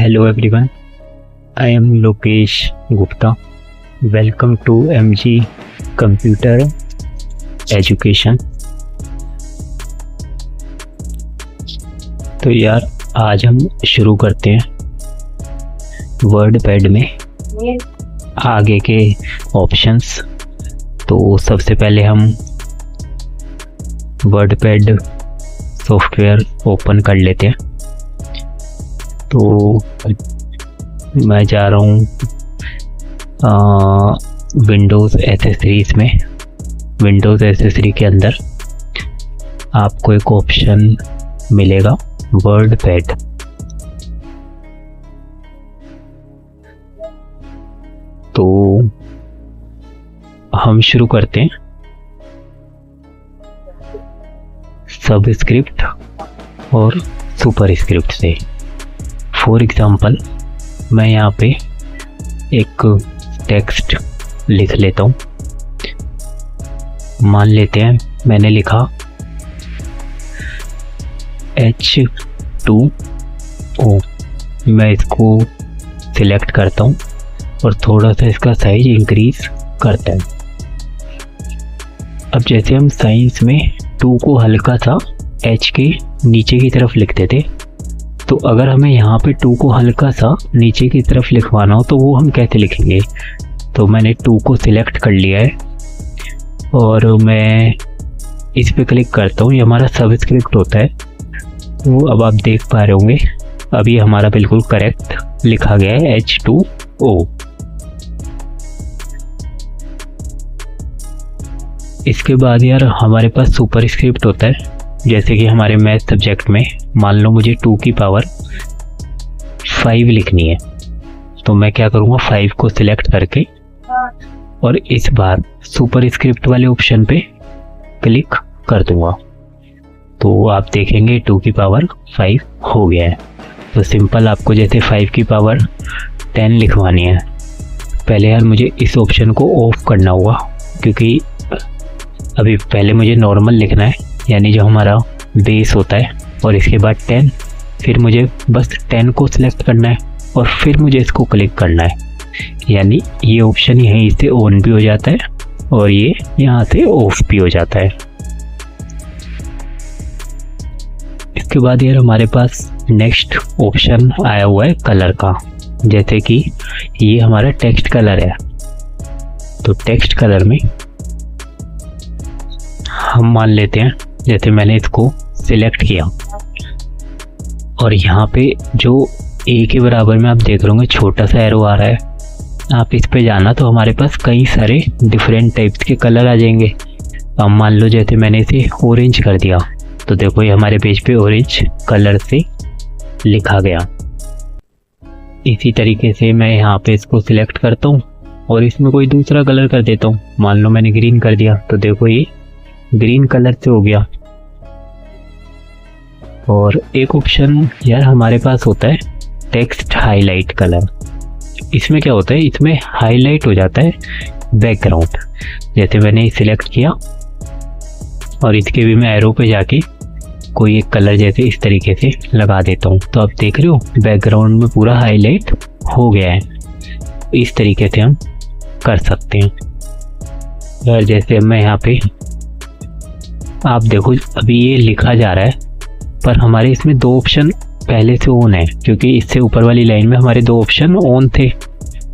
Hello everyone, I am Lokesh Gupta. Welcome to MG Computer Education. तो यार आज हम शुरू करते हैं वर्डपैड में आगे के ऑप्शंस। तो सबसे पहले हम वर्डपैड सॉफ्टवेयर ओपन कर लेते हैं। तो मैं जा रहा हूँ विंडोज़ एसेसरीज़ में। विंडोज़ एसेसरी के अंदर आपको एक ऑप्शन मिलेगा वर्डपैड। तो हम शुरू करते हैं सबस्क्रिप्ट और सुपरस्क्रिप्ट से। फॉर एग्ज़ाम्पल मैं यहाँ पे एक टेक्स्ट लिख लेता हूँ। मान लेते हैं मैंने लिखा H2O। मैं इसको सिलेक्ट करता हूँ और थोड़ा सा इसका साइज इंक्रीज करता है। अब जैसे हम साइंस में 2 को हल्का सा H के नीचे की तरफ लिखते थे, तो अगर हमें यहाँ पे 2 को हल्का सा नीचे की तरफ लिखवाना हो तो वो हम कैसे लिखेंगे। तो मैंने 2 को सिलेक्ट कर लिया है और मैं इस पे क्लिक करता हूँ। ये हमारा सबस्क्रिप्ट होता है। तो अब आप देख पा रहे होंगे अभी हमारा बिल्कुल करेक्ट लिखा गया है H2O। इसके बाद यार हमारे पास सुपरस्क्रिप्ट होता है। जैसे कि हमारे मैथ सब्जेक्ट में मान लो मुझे 2 की पावर 5 लिखनी है, तो मैं क्या करूँगा 5 को सिलेक्ट करके और इस बार सुपरस्क्रिप्ट वाले ऑप्शन पे क्लिक कर दूँगा। तो आप देखेंगे 2 की पावर 5 हो गया है। तो सिंपल आपको जैसे 5 की पावर 10 लिखवानी है, पहले यार मुझे इस ऑप्शन को ऑफ करना होगा, क्योंकि अभी पहले मुझे नॉर्मल लिखना है, यानी जो हमारा बेस होता है, और इसके बाद 10। फिर मुझे बस 10 को सिलेक्ट करना है और फिर मुझे इसको क्लिक करना है, यानी ये ऑप्शन यहीं से ऑन भी हो जाता है और ये यहाँ से ऑफ भी हो जाता है। इसके बाद यार हमारे पास नेक्स्ट ऑप्शन आया हुआ है कलर का। जैसे कि ये हमारा टेक्स्ट कलर है, तो टेक्स्ट कलर में हम मान लेते हैं जैसे मैंने इसको सिलेक्ट किया और यहाँ पे जो A के बराबर में आप देख रहे होंगे छोटा सा एरो आ रहा है, आप इस पे जाना तो हमारे पास कई सारे डिफरेंट टाइप्स के कलर आ जाएंगे। अब मान लो जैसे मैंने इसे ऑरेंज कर दिया, तो देखो ये हमारे पेज पे ऑरेंज कलर से लिखा गया। इसी तरीके से मैं यहाँ पे इसको सिलेक्ट करता हूँ और इसमें कोई दूसरा कलर कर देता हूँ। मान लो मैंने ग्रीन कर दिया, तो देखो ये ग्रीन कलर से हो गया। और एक ऑप्शन यार हमारे पास होता है टेक्स्ट हाईलाइट कलर। इसमें क्या होता है, इसमें हाईलाइट हो जाता है बैकग्राउंड। जैसे मैंने सिलेक्ट किया और इसके भी मैं एरो पे जाके कोई एक कलर जैसे इस तरीके से लगा देता हूँ, तो आप देख रहे हो बैकग्राउंड में पूरा हाईलाइट हो गया है। इस तरीके से हम कर सकते हैं यार। जैसे मैं यहाँ पे आप देखो अभी ये लिखा जा रहा है, पर हमारे इसमें 2 ऑप्शन पहले से ऑन है, क्योंकि इससे ऊपर वाली लाइन में हमारे 2 ऑप्शन ऑन थे।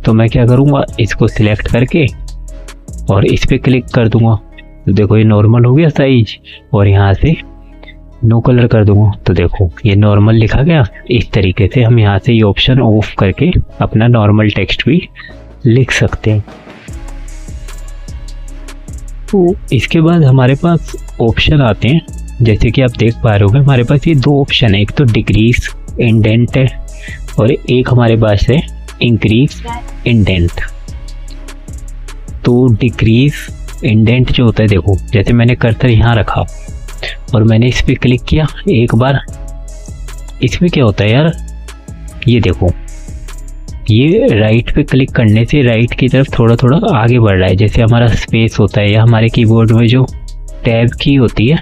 तो मैं क्या करूँगा, इसको सिलेक्ट करके और इस पे क्लिक कर दूंगा, तो देखो ये नॉर्मल हो गया साइज, और यहाँ से नो कलर कर दूंगा, तो देखो ये नॉर्मल लिखा गया। इस तरीके से हम यहाँ से ये ऑप्शन ऑफ करके अपना नॉर्मल टेक्स्ट भी लिख सकते हैं। तो इसके बाद हमारे पास ऑप्शन आते हैं। जैसे कि आप देख पा रहे होंगे हमारे पास ये 2 ऑप्शन है, एक तो डिक्रीज इंडेंट है और एक हमारे पास है इंक्रीज इंडेंट। तो डिक्रीज इंडेंट जो होता है, देखो जैसे मैंने कर्सर यहाँ रखा और मैंने इस पर क्लिक किया एक बार, इसमें क्या होता है यार, ये देखो ये राइट पे क्लिक करने से राइट की तरफ थोड़ा थोड़ा आगे बढ़ रहा है। जैसे हमारा स्पेस होता है या हमारे कीबोर्ड में जो टैब की होती है,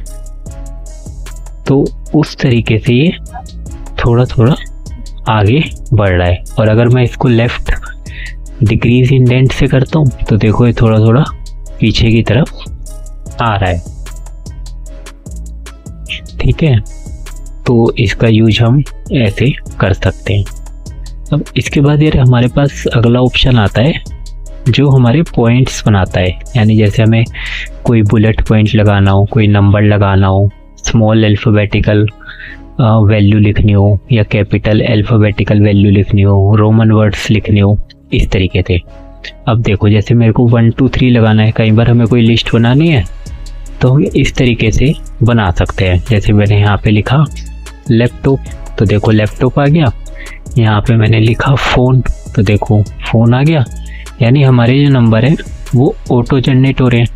तो उस तरीके से ये थोड़ा थोड़ा आगे बढ़ रहा है। और अगर मैं इसको लेफ्ट डिक्रीज इंडेंट से करता हूँ तो देखो ये थोड़ा थोड़ा पीछे की तरफ आ रहा है। ठीक है, तो इसका यूज हम ऐसे कर सकते हैं। अब इसके बाद यार हमारे पास अगला ऑप्शन आता है जो हमारे पॉइंट्स बनाता है। यानी जैसे हमें कोई बुलेट पॉइंट लगाना हो, कोई नंबर लगाना हो, स्मॉल अल्फ़ाबेटिकल वैल्यू लिखनी हो या कैपिटल अल्फ़ाबेटिकल वैल्यू लिखनी हो, रोमन वर्ड्स लिखने हो, इस तरीके से। अब देखो जैसे मेरे को 1 2 3 लगाना है, कई बार हमें कोई लिस्ट बनानी है तो हम इस तरीके से बना सकते हैं। जैसे मैंने यहाँ पे लिखा लैपटॉप, तो देखो लैपटॉप आ गया। यहाँ पे मैंने लिखा फ़ोन, तो देखो फ़ोन आ गया। यानी हमारे जो नंबर हैं वो ऑटो जनरेट हो रहे हैं,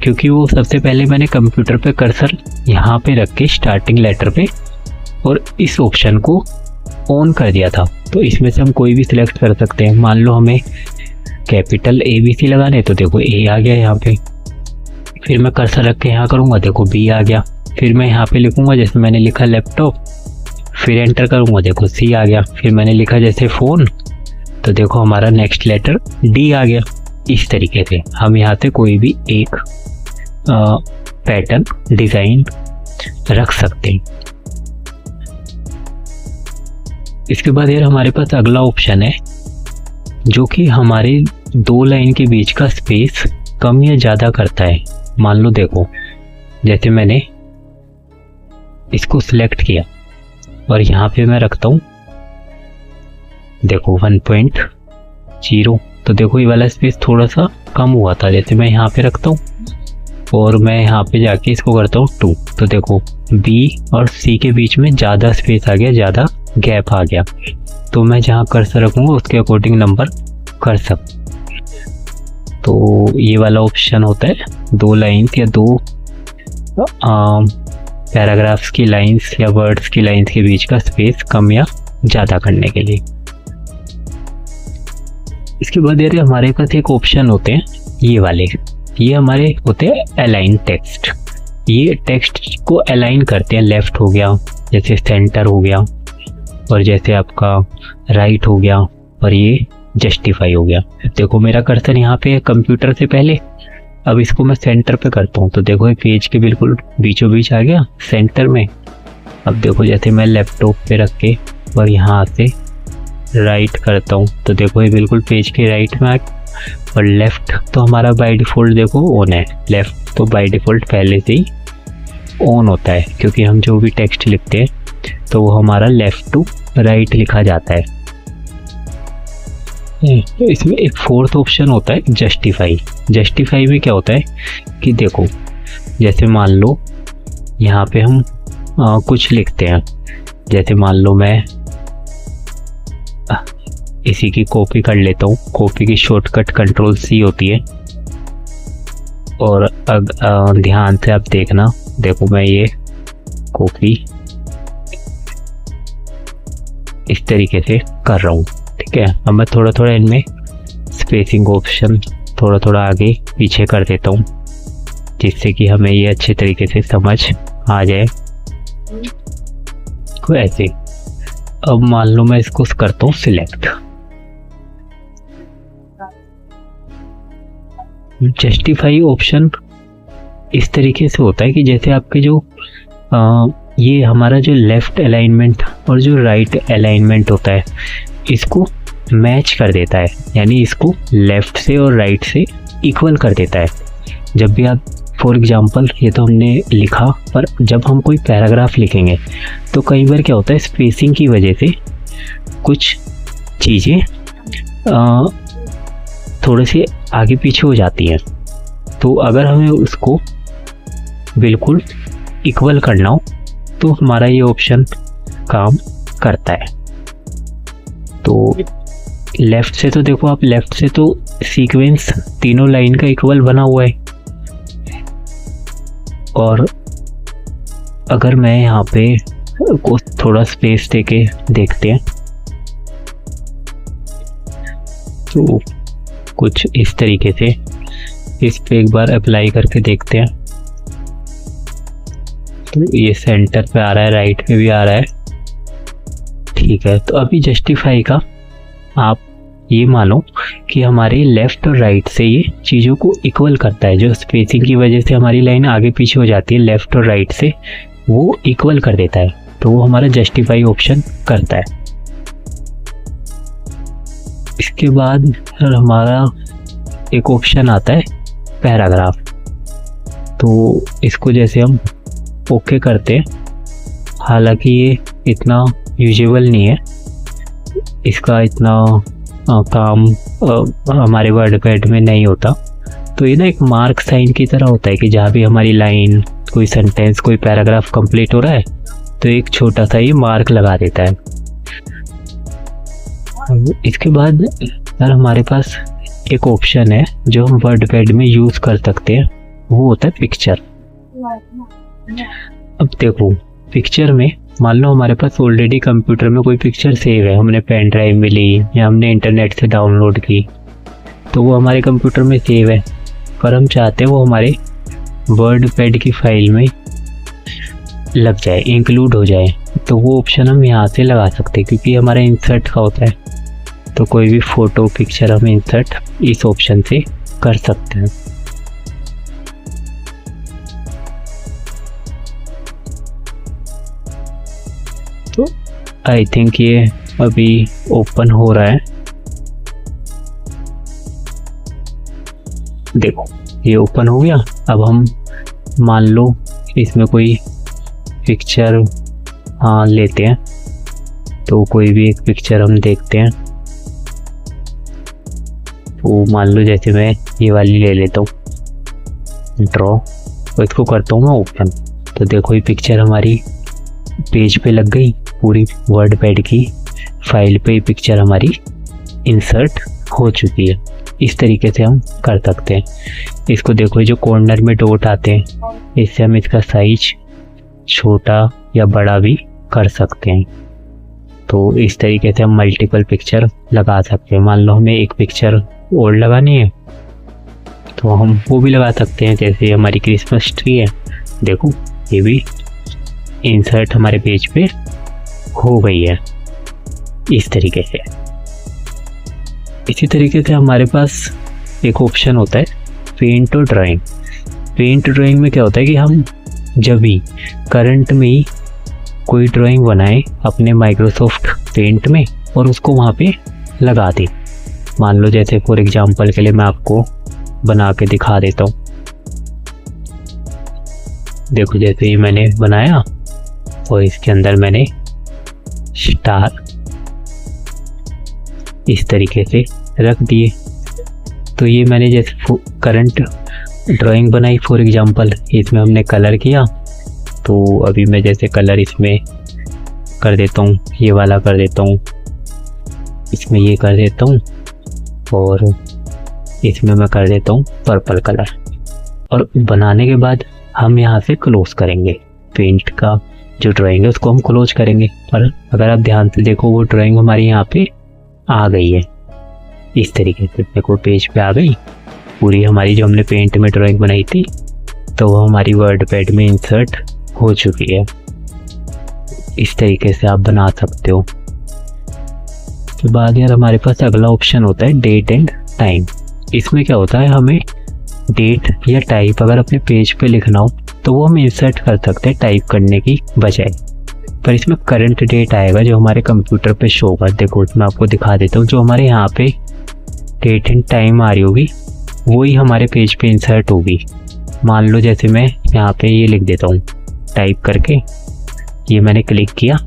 क्योंकि वो सबसे पहले मैंने कंप्यूटर पे कर्सर यहाँ पे रख के स्टार्टिंग लेटर पे और इस ऑप्शन को ऑन कर दिया था। तो इसमें से हम कोई भी सिलेक्ट कर सकते हैं। मान लो हमें कैपिटल ABC लगाने, तो देखो A आ गया यहाँ पे। फिर मैं कर्सर रख के यहाँ करूँगा, देखो B आ गया। फिर मैं यहाँ पे लिखूँगा जैसे मैंने लिखा लैपटॉप, फिर एंटर करूँगा, देखो C आ गया। फिर मैंने लिखा जैसे फ़ोन, तो देखो हमारा नेक्स्ट लेटर D आ गया। इस तरीके से हम यहाँ से कोई भी एक पैटर्न डिज़ाइन रख सकते हैं। इसके बाद यार हमारे पास अगला ऑप्शन है जो कि हमारे 2 लाइन के बीच का स्पेस कम या ज़्यादा करता है। मान लो देखो जैसे मैंने इसको सिलेक्ट किया और यहाँ पे मैं रखता हूँ देखो 1.0, तो देखो ये वाला स्पेस थोड़ा सा कम हुआ था। जैसे मैं यहाँ पे रखता हूँ और मैं यहाँ पे जाके इसको करता हूँ 2, तो देखो B और C के बीच में ज़्यादा स्पेस आ गया, ज़्यादा गैप आ गया। तो मैं जहाँ कर्सर रखूँगा उसके अकॉर्डिंग नंबर कर सकता। तो ये वाला ऑप्शन होता है 2 लाइन्स या 2 पैराग्राफ्स की लाइन्स या वर्ड्स की लाइन्स के बीच का स्पेस कम या ज़्यादा करने के लिए। इसके बाद यार हमारे पास एक ऑप्शन होते हैं ये वाले, ये हमारे होते हैं अलाइन टेक्स्ट। ये टेक्स्ट को अलाइन करते हैं, लेफ्ट हो गया, जैसे सेंटर हो गया, और जैसे आपका राइट हो गया, और ये जस्टिफाई हो गया। देखो मेरा कर्सर यहाँ पे है कंप्यूटर से पहले, अब इसको मैं सेंटर पे करता हूँ तो देखो ये पेज के बिल्कुल बीचों बीच आ गया सेंटर में। अब देखो जैसे मैं लैपटॉप पे रख के और यहाँ से राइट करता हूँ तो देखो ये बिल्कुल पेज के राइट में आ गया। और लेफ़्ट तो हमारा बाय डिफ़ॉल्ट देखो ऑन है, लेफ़्ट तो बाय डिफ़ॉल्ट पहले से ही ऑन होता है, क्योंकि हम जो भी टेक्स्ट लिखते हैं तो वो हमारा लेफ़्ट टू राइट लिखा जाता है। तो इसमें एक 4th ऑप्शन होता है जस्टिफाई। जस्टिफाई में क्या होता है कि देखो जैसे मान लो यहाँ पे हम कुछ लिखते हैं, जैसे मान लो मैं इसी की कॉपी कर लेता हूँ। कॉपी की शॉर्टकट Ctrl+C होती है। और ध्यान से आप देखना, देखो मैं ये कॉपी इस तरीके से कर रहा हूँ, ठीक है। अब मैं थोड़ा थोड़ा इनमें स्पेसिंग ऑप्शन थोड़ा थोड़ा आगे पीछे कर देता हूँ, जिससे कि हमें ये अच्छे तरीके से समझ आ जाए। तो ऐसे अब मान लो मैं इसको करता हूँ सिलेक्ट। जस्टिफाई ऑप्शन इस तरीके से होता है कि जैसे आपके जो ये हमारा जो लेफ़्ट अलाइनमेंट और जो राइट अलाइनमेंट होता है इसको मैच कर देता है, यानी इसको लेफ़्ट से और राइट से इक्वल कर देता है। जब भी आप फॉर एग्जांपल ये तो हमने लिखा, पर जब हम कोई पैराग्राफ लिखेंगे तो कई बार क्या होता है स्पेसिंग की वजह से कुछ चीज़ें थोड़े से आगे पीछे हो जाती हैं। तो अगर हमें उसको बिल्कुल इक्वल करना हो तो हमारा ये ऑप्शन काम करता है। तो लेफ़्ट से तो देखो आप, लेफ़्ट से तो सीक्वेंस तीनों लाइन का इक्वल बना हुआ है। और अगर मैं यहाँ पे थोड़ा स्पेस देके देखते हैं तो कुछ इस तरीके से इस पे एक बार अप्लाई करके देखते हैं। तो ये सेंटर पे आ रहा है, राइट पे भी आ रहा है, ठीक है, तो अभी जस्टिफाई का आप ये मानो कि हमारे लेफ्ट और राइट से ये चीज़ों को इक्वल करता है। जो स्पेसिंग की वजह से हमारी लाइन आगे पीछे हो जाती है लेफ्ट और राइट से, वो इक्वल कर देता है, तो वो हमारा जस्टिफाई ऑप्शन करता है। इसके बाद हमारा एक ऑप्शन आता है पैराग्राफ, तो इसको जैसे हम ओके करते हैं, हालांकि ये इतना यूजेबल नहीं है, इसका इतना काम हमारे वर्डपैड में नहीं होता। तो ये ना एक मार्क साइन की तरह होता है कि जहाँ भी हमारी लाइन, कोई सेंटेंस, कोई पैराग्राफ कंप्लीट हो रहा है तो एक छोटा सा ये मार्क लगा देता है। इसके बाद यार हमारे पास एक ऑप्शन है जो हम वर्डपैड में यूज़ कर सकते हैं, वो होता है पिक्चर। अब देखो पिक्चर में मान लो हमारे पास ऑलरेडी कंप्यूटर में कोई पिक्चर सेव है, हमने पेन ड्राइव में ली या हमने इंटरनेट से डाउनलोड की, तो वो हमारे कंप्यूटर में सेव है, पर हम चाहते हैं वो हमारे वर्डपैड की फाइल में लग जाए, इंक्लूड हो जाए। तो वो ऑप्शन हम यहाँ से लगा सकते हैं, क्योंकि हमारा इंसर्ट का होता है, तो कोई भी फ़ोटो पिक्चर हम इंसर्ट इस ऑप्शन से कर सकते हैं। तो आई थिंक ये अभी ओपन हो रहा है। देखो ये ओपन हो गया। अब हम मान लो इसमें कोई पिक्चर लेते हैं, तो कोई भी एक पिक्चर हम देखते हैं। तो मान लो जैसे मैं ये वाली ले लेता हूँ ड्रॉ, तो इसको करता हूँ मैं ओपन। तो देखो ये पिक्चर हमारी पेज पे लग गई, पूरी वर्डपैड की फाइल पे पिक्चर हमारी इंसर्ट हो चुकी है। इस तरीके से हम कर सकते हैं। इसको देखो जो कॉर्नर में डॉट आते हैं, इससे हम इसका साइज छोटा या बड़ा भी कर सकते हैं। तो इस तरीके से हम मल्टीपल पिक्चर लगा सकते हैं। मान लो हमें एक पिक्चर और लगानी है तो हम वो भी लगा सकते हैं। जैसे हमारी क्रिसमस ट्री है, देखो ये भी इंसर्ट हमारे पेज पे हो गई है इस तरीके से। इसी तरीके से हमारे पास एक ऑप्शन होता है पेंट और ड्राइंग। पेंट ड्राइंग में क्या होता है कि हम जब भी करंट में ही कोई ड्राइंग बनाएं अपने माइक्रोसॉफ्ट पेंट में और उसको वहाँ पे लगा दें। मान लो जैसे फॉर एग्जांपल के लिए मैं आपको बना के दिखा देता हूँ। देखो जैसे ही मैंने बनाया और इसके अंदर मैंने स्टार इस तरीके से रख दिए, तो ये मैंने जैसे करंट ड्राइंग बनाई फॉर एग्जांपल, इसमें हमने कलर किया। तो अभी मैं जैसे कलर इसमें कर देता हूँ, ये वाला कर देता हूँ, इसमें ये कर देता हूँ और इसमें मैं कर देता हूँ पर्पल कलर। और बनाने के बाद हम यहाँ से क्लोज करेंगे, पेंट का जो ड्राइंग है उसको हम क्लोज करेंगे। पर अगर आप ध्यान से देखो वो ड्राइंग हमारी यहाँ पे आ गई है इस तरीके से। देखो पेज पे आ गई पूरी हमारी जो हमने पेंट में ड्राइंग बनाई थी, तो वो हमारी वर्डपैड में इंसर्ट हो चुकी है। इस तरीके से आप बना सकते हो। उसके बाद यार हमारे पास अगला ऑप्शन होता है डेट एंड टाइम। इसमें क्या होता है, हमें डेट या टाइप अगर अपने पेज पे लिखना हो तो वो हम इंसर्ट कर सकते हैं टाइप करने की बजाय। पर इसमें करंट डेट आएगा जो हमारे कंप्यूटर पे शो होगा। देखो मैं आपको दिखा देता हूँ, जो हमारे यहाँ पे डेट एंड टाइम आ रही होगी वही हमारे पेज पे इंसर्ट होगी। मान लो जैसे मैं यहाँ पे ये लिख देता हूँ टाइप करके, ये मैंने क्लिक किया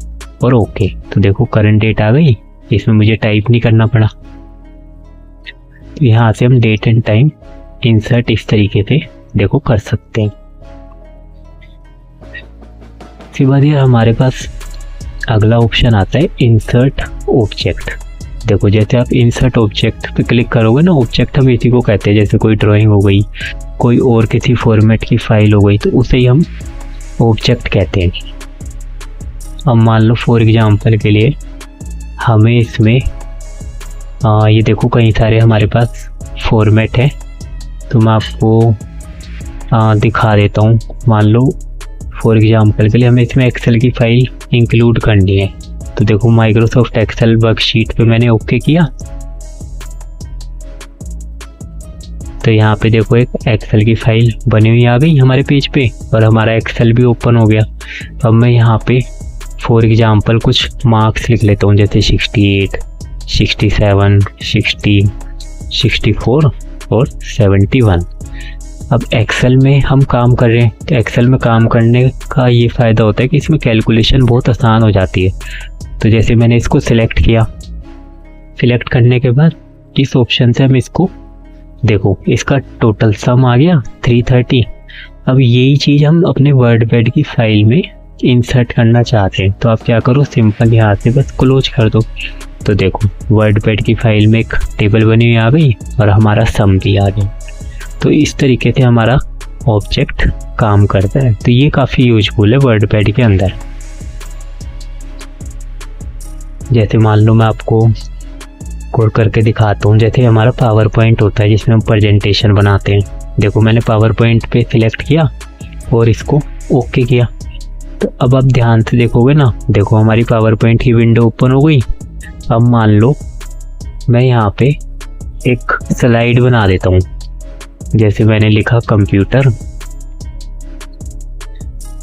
और ओके, तो देखो करंट डेट आ गई, इसमें मुझे टाइप नहीं करना पड़ा। यहाँ से हम डेट एंड टाइम इंसर्ट इस तरीके से देखो कर सकते हैं। इसके बाद यार हमारे पास अगला ऑप्शन आता है इंसर्ट ऑब्जेक्ट। देखो जैसे आप इंसर्ट ऑब्जेक्ट पे क्लिक करोगे ना, ऑब्जेक्ट हम इसी को कहते हैं। जैसे कोई ड्राइंग हो गई, कोई और किसी फॉर्मेट की फाइल हो गई, तो उसे ही हम ऑब्जेक्ट कहते हैं। अब मान लो फॉर एग्जांपल के लिए हमें इसमें ये देखो कई सारे हमारे पास फॉर्मेट है, तो मैं आपको दिखा देता हूँ। मान लो फॉर एग्जांपल के लिए हमें इसमें एक्सेल की फाइल इंक्लूड करनी है, तो देखो माइक्रोसॉफ्ट एक्सेल वर्कशीट पे मैंने ओके किया, तो यहाँ पे देखो एक एक्सेल की फाइल बनी हुई आ गई हमारे पेज पे और हमारा एक्सेल भी ओपन हो गया। अब मैं यहाँ पे फॉर एग्जांपल कुछ मार्क्स लिख लेता हूँ, जैसे 68, 67, 60, 64 और 71। अब एक्सेल में हम काम कर रहे हैं, तो एक्सेल में काम करने का ये फ़ायदा होता है कि इसमें कैलकुलेशन बहुत आसान हो जाती है। तो जैसे मैंने इसको सिलेक्ट किया, सिलेक्ट करने के बाद इस ऑप्शन से हम इसको देखो, इसका टोटल सम आ गया 330। अब यही चीज़ हम अपने वर्डपैड की फाइल में इंसर्ट करना चाहते हैं, तो आप क्या करो, सिंपल यहाँ से बस क्लोज कर दो। तो देखो वर्डपैड की फाइल में एक टेबल बनी हुई आ गई और हमारा सम भी आ गया। तो इस तरीके से हमारा ऑब्जेक्ट काम करता है। तो ये काफ़ी यूजफुल है वर्डपैड के अंदर। जैसे मान लो मैं आपको कोड करके दिखाता हूँ, जैसे हमारा पावर पॉइंट होता है जिसमें हम प्रेजेंटेशन बनाते हैं। देखो मैंने पावर पॉइंट पे सिलेक्ट किया और इसको ओके किया। तो अब आप ध्यान से देखोगे ना, देखो हमारी पावर पॉइंट की विंडो ओपन हो गई। अब मान लो मैं यहाँ पे एक स्लाइड बना देता हूँ, जैसे मैंने लिखा कंप्यूटर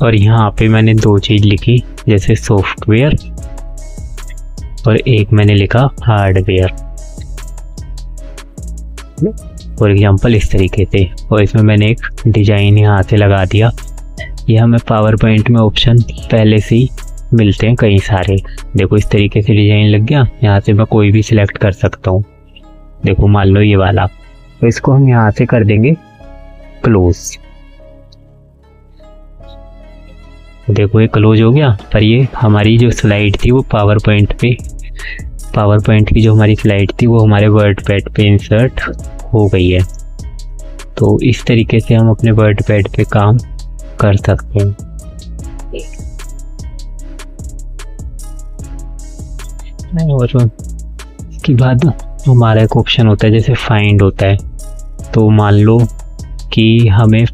और यहाँ पे मैंने दो चीज़ लिखी, जैसे सॉफ्टवेयर और एक मैंने लिखा हार्डवेयर, फॉर एग्जांपल इस तरीके से। और इसमें मैंने एक डिजाइन यहाँ से लगा दिया। ये हमें पावर पॉइंट में ऑप्शन पहले से ही मिलते हैं कई सारे। देखो इस तरीके से डिजाइन लग गया, यहाँ से मैं कोई भी सिलेक्ट कर सकता हूँ। देखो मान लो ये वाला, तो इसको हम यहाँ से कर देंगे क्लोज। देखो ये क्लोज हो गया। पर ये हमारी जो स्लाइड थी वो पावर पॉइंट की जो हमारी स्लाइड थी वो हमारे वर्डपैड पे इंसर्ट हो गई है। तो इस तरीके से हम अपने वर्डपैड पे काम कर सकते हैं। और इसके बाद हमारा एक ऑप्शन होता है जैसे फाइंड होता है। तो मान लो कि हमें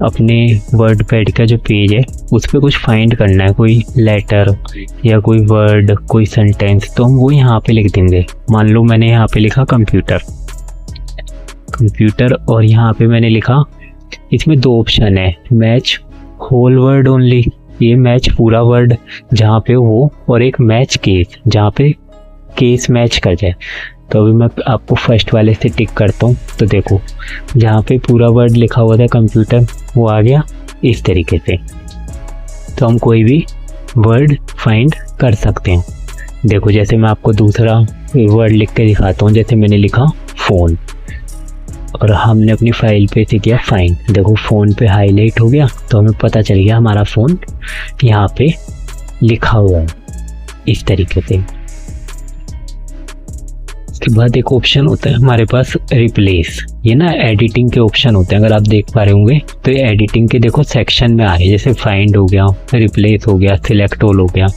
अपने वर्डपैड का जो पेज है उस पर कुछ फाइंड करना है, कोई लेटर या कोई वर्ड, कोई सेंटेंस, तो हम वो यहाँ पे लिख देंगे। मान लो मैंने यहाँ पे लिखा कंप्यूटर और यहाँ पे मैंने लिखा, इसमें दो ऑप्शन है, मैच होल वर्ड ओनली, ये मैच पूरा वर्ड जहाँ पे हो, और एक मैच केस जहाँ पे केस मैच कर जाए। तो अभी मैं आपको फर्स्ट वाले से टिक करता हूँ। तो देखो जहाँ पे पूरा वर्ड लिखा हुआ था कंप्यूटर वो आ गया इस तरीके से। तो हम कोई भी वर्ड फाइंड कर सकते हैं। देखो जैसे मैं आपको दूसरा वर्ड लिख के दिखाता हूँ, जैसे मैंने लिखा फ़ोन और हमने अपनी फाइल पे से किया फाइंड। देखो फ़ोन पे हाईलाइट हो गया, तो हमें पता चल गया हमारा फ़ोन यहाँ पे लिखा हुआ है इस तरीके से। उसके बाद एक ऑप्शन होता है हमारे पास रिप्लेस। ये ना एडिटिंग के ऑप्शन होते हैं, अगर आप देख पा रहे होंगे तो ये एडिटिंग के देखो सेक्शन में आ रहे हैं। जैसे फाइंड हो गया, रिप्लेस हो गया, सिलेक्ट ऑल हो गया,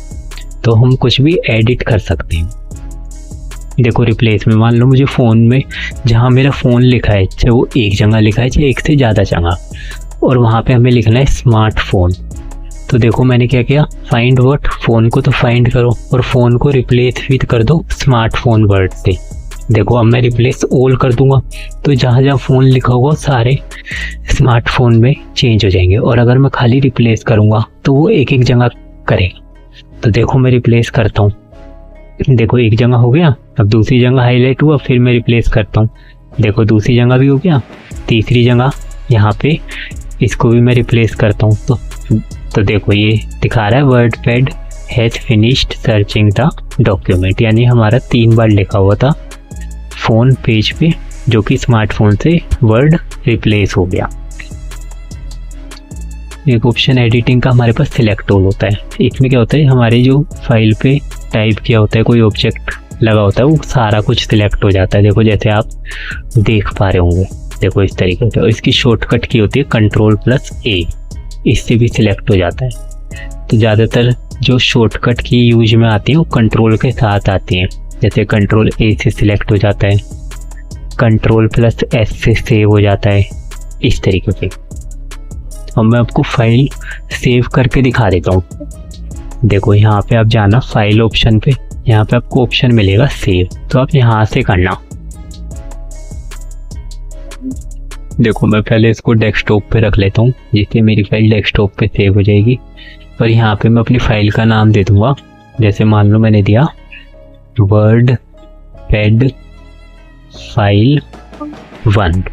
तो हम कुछ भी एडिट कर सकते हैं। देखो रिप्लेस में मान लो मुझे फ़ोन में जहाँ मेरा फ़ोन लिखा है चाहे वो एक जगह लिखा है चाहे एक से ज़्यादा जगह, और वहाँ पे हमें लिखना है स्मार्टफोन। तो देखो मैंने क्या किया, फाइंड वर्ड, फ़ोन को तो फाइंड करो और फ़ोन को रिप्लेस भी कर दो स्मार्टफोन वर्ड से। देखो अब मैं रिप्लेस ऑल कर दूंगा, तो जहाँ जहाँ फ़ोन लिखा होगा सारे स्मार्टफोन में चेंज हो जाएंगे। और अगर मैं खाली रिप्लेस करूँगा तो वो एक एक जगह करेगा। तो देखो मैं रिप्लेस करता हूँ, देखो एक जगह हो गया, अब दूसरी जगह हाईलाइट हुआ, फिर मैं रिप्लेस करता हूँ, देखो दूसरी जगह भी हो गया, तीसरी जगह यहाँ पे इसको भी मैं रिप्लेस करता हूँ। तो देखो ये दिखा रहा है WordPad has finished searching the document, यानी हमारा 3 बार लिखा हुआ था फ़ोन पेज पे, जो कि स्मार्टफोन से वर्ड रिप्लेस हो गया। एक ऑप्शन एडिटिंग का हमारे पास सिलेक्ट ऑल होता है। इसमें क्या होता है, हमारे जो फाइल पे टाइप किया होता है, कोई ऑब्जेक्ट लगा होता है, वो सारा कुछ सिलेक्ट हो जाता है। देखो जैसे आप देख पा रहे होंगे, देखो इस तरीके से। और इसकी शॉर्टकट की होती है Ctrl+A, इससे भी सिलेक्ट हो जाता है। तो ज़्यादातर जो शॉर्टकट की यूज में आती है वो कंट्रोल के साथ आती हैं। जैसे Ctrl+A से सिलेक्ट हो जाता है, Ctrl+S से सेव हो जाता है, इस तरीके से। अब मैं आपको फाइल सेव करके दिखा देता हूँ। देखो यहाँ पे आप जाना फाइल ऑप्शन पे, यहाँ पे आपको ऑप्शन मिलेगा सेव, तो आप यहाँ से करना। देखो मैं पहले इसको डेस्कटॉप पे रख लेता हूँ जिससे मेरी फाइल डेस्कटॉप पे सेव हो जाएगी। और यहाँ पे मैं अपनी फाइल का नाम दे दूँगा, जैसे मान लो मैंने दिया वर्डपैड फाइल 1।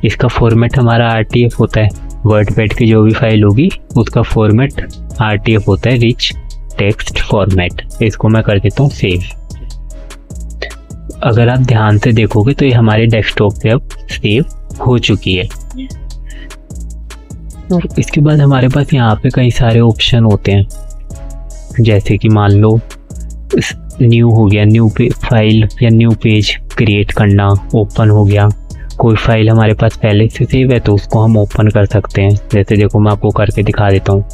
इसका फॉर्मेट हमारा RTF होता है, वर्डपैड की जो भी फाइल होगी उसका फॉर्मेट RTF होता है, रिच टेक्स्ट फॉर्मेट। इसको मैं कर देता हूँ सेव। अगर आप ध्यान से देखोगे तो ये हमारे डेस्कटॉप पे अब सेव हो चुकी है। और इसके बाद हमारे पास यहाँ पे कई सारे ऑप्शन होते हैं, जैसे कि मान लो न्यू हो गया, न्यू फाइल या न्यू पेज क्रिएट करना, ओपन हो गया। कोई फाइल हमारे पास पहले से सेव है तो उसको हम ओपन कर सकते हैं। जैसे देखो मैं आपको करके दिखा देता हूँ।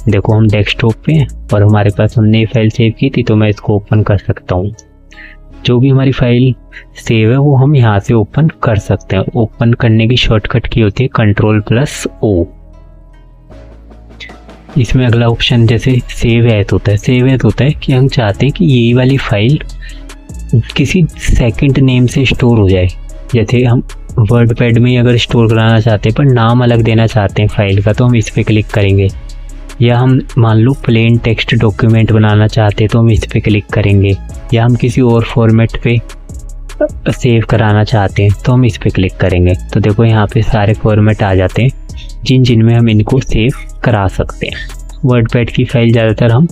देखो हम डेस्कटॉप पे हैं और हमारे पास हमने ये फाइल सेव की थी तो मैं इसको ओपन कर सकता हूँ। जो भी हमारी फाइल सेव है वो हम यहाँ से ओपन कर सकते हैं। ओपन करने की शॉर्टकट की होती है Ctrl+O। इसमें अगला ऑप्शन जैसे सेव एज होता है। सेव एज होता है कि हम चाहते हैं कि यही वाली फाइल किसी सेकंड नेम से स्टोर हो जाए। जैसे हम वर्डपैड में अगर स्टोर कराना चाहते हैं पर नाम अलग देना चाहते हैं फाइल का, तो हम इस पर क्लिक करेंगे। या हम मान लो प्लेन टेक्स्ट डॉक्यूमेंट बनाना चाहते हैं तो हम इस पर क्लिक करेंगे। या हम किसी और फॉर्मेट पे सेव कराना चाहते हैं तो हम इस पर क्लिक करेंगे। तो देखो यहाँ पे सारे फॉर्मेट आ जाते हैं जिनमें हम इनको सेव करा सकते हैं। वर्डपैड की फाइल ज़्यादातर हम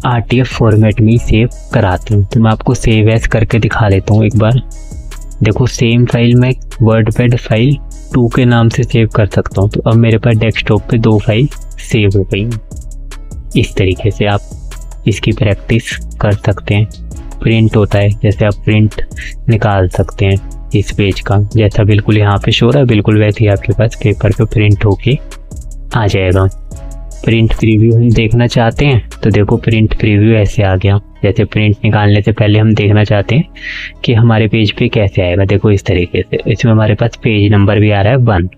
RTF फॉर्मेट में सेव कराते हैं। तो मैं आपको सेव एज करके दिखा देता हूँ एक बार। देखो सेम फाइल में वर्डपैड फाइल 2 के नाम से सेव कर सकता हूँ। तो अब मेरे पास डेस्कटॉप पे 2 फाइल सेव हो गई। इस तरीके से आप इसकी प्रैक्टिस कर सकते हैं। प्रिंट होता है, जैसे आप प्रिंट निकाल सकते हैं इस पेज का, जैसा बिल्कुल यहाँ पे शो रहा है बिल्कुल वैसे ही आपके पास पेपर पे प्रिंट होके आ जाएगा। प्रिंट प्रीव्यू हम देखना चाहते हैं तो देखो प्रिंट प्रीव्यू ऐसे आ गया। जैसे प्रिंट निकालने से पहले हम देखना चाहते हैं कि हमारे पेज पे कैसे आएगा। देखो इस तरीके से, इसमें हमारे पास पेज नंबर भी आ रहा है 1।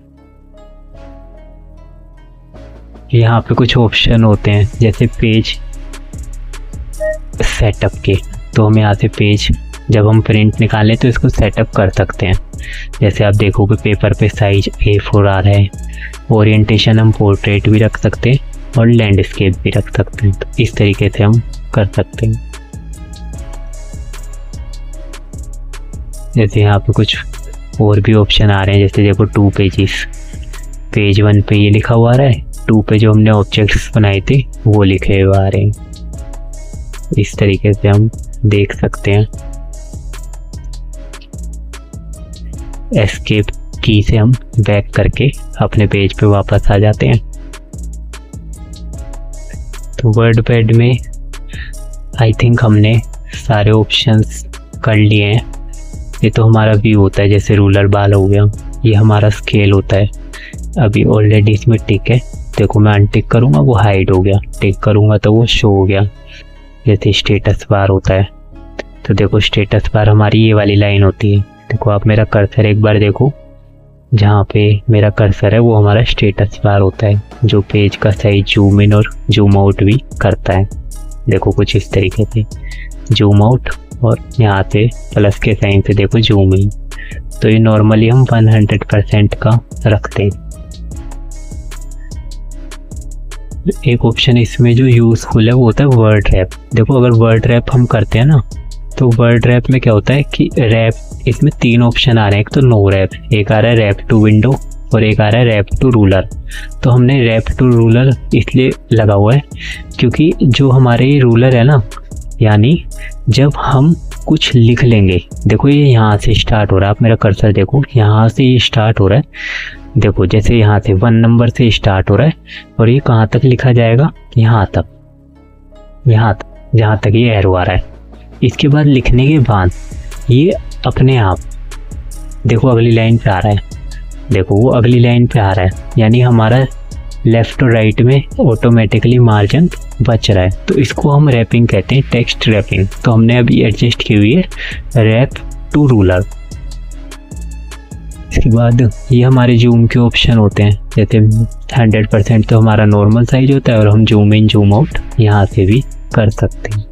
यहाँ पे कुछ ऑप्शन होते हैं जैसे पेज सेटअप के, तो हम यहाँ से पेज जब हम प्रिंट निकालें तो इसको सेटअप कर सकते हैं। जैसे आप देखोगे पेपर पे साइज A4 आ रहा है। ओरिएंटेशन हम पोर्ट्रेट भी रख सकते हैं और लैंडस्केप भी रख सकते हैं। तो इस तरीके से हम कर सकते हैं। जैसे यहाँ पे कुछ और भी ऑप्शन आ रहे हैं, जैसे देखो 2 पेजेस, पेज 1 पे ये लिखा हुआ आ रहा है, 2 पे जो हमने ऑब्जेक्ट्स बनाए थे वो लिखे हुए आ रहे हैं। इस तरीके से हम देख सकते हैं। एस्केप की से हम बैक करके अपने पेज पे वापस आ जाते हैं। तो वर्डपैड में आई थिंक हमने सारे ऑप्शंस कर लिए हैं। ये तो हमारा व्यू होता है, जैसे रूलर बार हो गया, ये हमारा स्केल होता है। अभी ऑलरेडी इसमें टिक है, देखो मैं अनटिक करूँगा वो हाइड हो गया, टिक करूँगा तो वो शो हो गया। जैसे स्टेटस बार होता है, तो देखो स्टेटस बार हमारी ये वाली लाइन होती है। देखो आप मेरा कर्सर एक बार देखो, जहाँ पे मेरा कर्सर है वो हमारा स्टेटस बार होता है, जो पेज का साइज जूम इन और जूम आउट भी करता है। देखो कुछ इस तरीके से जूम आउट और यहाँ से प्लस के साइन से देखो जूम इन। तो ये नॉर्मली हम 100% का रखते हैं। एक ऑप्शन इसमें जो यूज़फुल है वो होता है वर्ड रैप। देखो अगर वर्ड रैप हम करते हैं ना, तो वर्ड रैप में क्या होता है कि रैप, इसमें 3 ऑप्शन आ रहे हैं। एक तो नो रैप, एक आ रहा है रैप टू विंडो और एक आ रहा है रैप टू रूलर। तो हमने रैप टू रूलर इसलिए लगा हुआ है क्योंकि जो हमारे रूलर है ना, यानी जब हम कुछ लिख लेंगे, देखो ये यहाँ से स्टार्ट हो रहा है, आप मेरा कर्सर देखो यहाँ से ये स्टार्ट हो रहा है। देखो जैसे यहाँ से 1 नंबर से स्टार्ट हो रहा है और ये कहाँ तक लिखा जाएगा, यहाँ तक, जहाँ तक ये एरो आ रहा है। इसके बाद लिखने के बाद ये अपने आप देखो अगली लाइन पे आ रहा है, देखो वो अगली लाइन पे आ रहा है, यानी हमारा लेफ्ट और राइट में ऑटोमेटिकली मार्जिन बच रहा है। तो इसको हम रैपिंग कहते हैं, टेक्स्ट रैपिंग। तो हमने अभी एडजस्ट की हुई है रैप टू रूलर। इसके बाद ये हमारे जूम के ऑप्शन होते हैं, जैसे 100% तो हमारा नॉर्मल साइज होता है और हम जूम इन जूम आउट यहाँ से भी कर सकते हैं।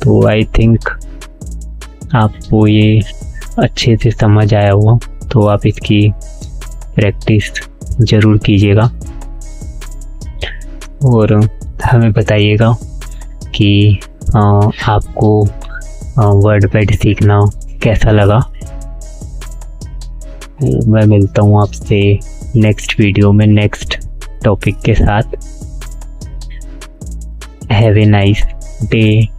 तो आई थिंक आपको ये अच्छे से समझ आया हुआ, तो आप इसकी प्रैक्टिस ज़रूर कीजिएगा और हमें बताइएगा कि आपको वर्डपैड सीखना कैसा लगा। मैं मिलता हूँ आपसे नेक्स्ट वीडियो में नेक्स्ट टॉपिक के साथ। Have a nice day.